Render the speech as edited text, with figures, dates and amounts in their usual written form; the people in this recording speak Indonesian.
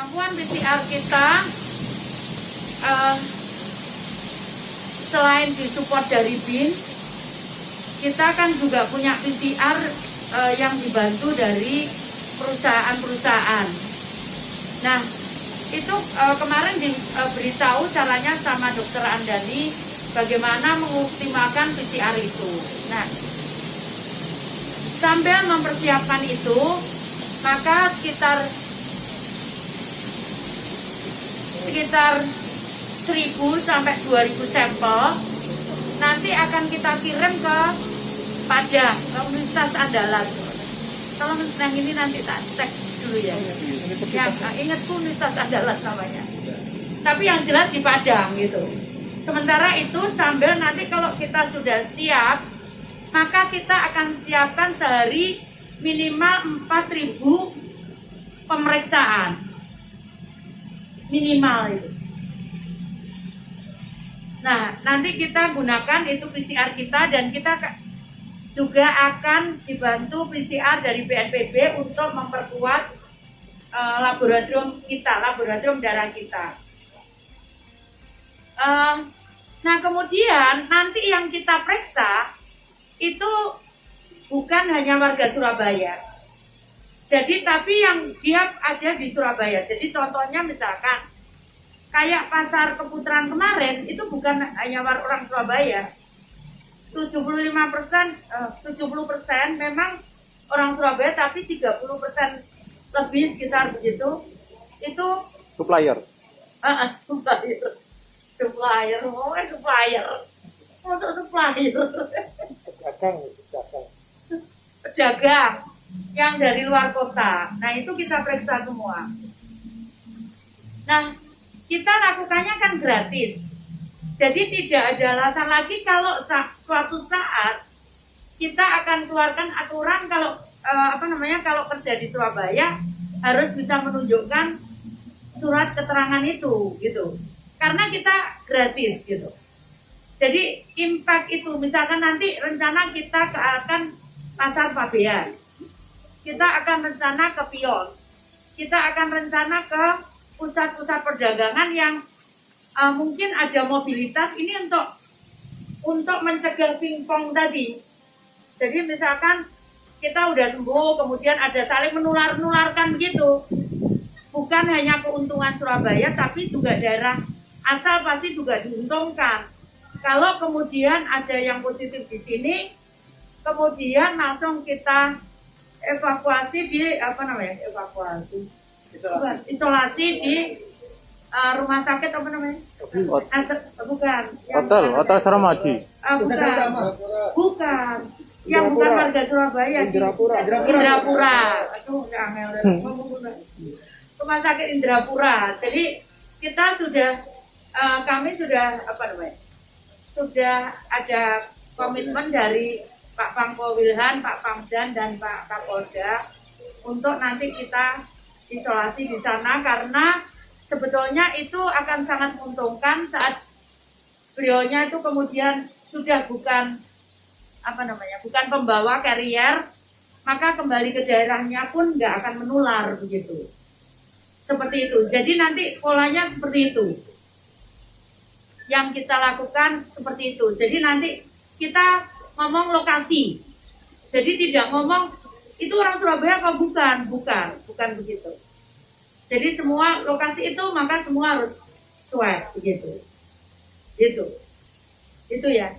Kemampuan PCR kita selain disupport dari BIN, kita kan juga punya PCR yang dibantu dari perusahaan-perusahaan. Nah, itu kemarin diberitahu caranya sama Dokter Andani bagaimana mengoptimalkan PCR itu. Nah, sambil mempersiapkan itu, maka sekitar 1.000 sampai 2.000 sampel nanti akan kita kirim ke Padang, ke Universitas Andalas. Tolong yang ini nanti tak cek dulu ya. Yang ingatku Universitas Andalas namanya. Tapi yang jelas di Padang gitu. Sementara itu sambil nanti kalau kita sudah siap, maka kita akan siapkan sehari minimal 4.000 pemeriksaan. Minimal itu. Nah, nanti kita gunakan itu PCR kita dan kita juga akan dibantu PCR dari BNPB untuk memperkuat laboratorium kita, laboratorium darah kita. Nah, kemudian nanti yang kita periksa itu bukan hanya warga Surabaya. Jadi tapi yang dia ada di Surabaya. Jadi contohnya misalkan kayak pasar Keputaran kemarin itu bukan hanya orang Surabaya. 70% memang orang Surabaya, tapi 30% lebih sekitar begitu itu supplier. Supplier untuk supplier. Pedagang yang dari luar kota. Nah, itu kita periksa semua. Nah, kita lakukannya kan gratis. Jadi tidak ada alasan lagi kalau suatu saat kita akan keluarkan aturan kalau kalau kerja di Surabaya harus bisa menunjukkan surat keterangan itu gitu. Karena kita gratis gitu. Jadi impact itu misalkan nanti rencana kita akan pasar Fabian. Kita akan rencana ke kios. Kita akan rencana ke pusat-pusat perdagangan yang mungkin ada mobilitas ini untuk mencegah pingpong tadi. Jadi misalkan kita udah sembuh, kemudian ada saling menularkan gitu. Bukan hanya keuntungan Surabaya, tapi juga daerah asal pasti juga diuntungkan. Kalau kemudian ada yang positif di sini, kemudian langsung kita evakuasi di isolasi di rumah sakit bukan Hotel Saramadi. Bukan yang bukan warga Surabaya, Indrapura. Aduh, rumah sakit Indrapura. Jadi kita sudah kami sudah sudah ada komitmen dari Pak Pangko Wilhan, Pak Pangdan dan Pak Kapolda untuk nanti kita isolasi di sana karena sebetulnya itu akan sangat menguntungkan saat beliaunya itu kemudian sudah bukan bukan pembawa carrier, maka kembali ke daerahnya pun nggak akan menular begitu. Seperti itu. Jadi nanti polanya seperti itu. Yang kita lakukan seperti itu. Jadi nanti kita ngomong lokasi. Jadi tidak ngomong itu orang Surabaya apa bukan begitu. Jadi semua lokasi itu maka semua harus swab begitu. Itu ya.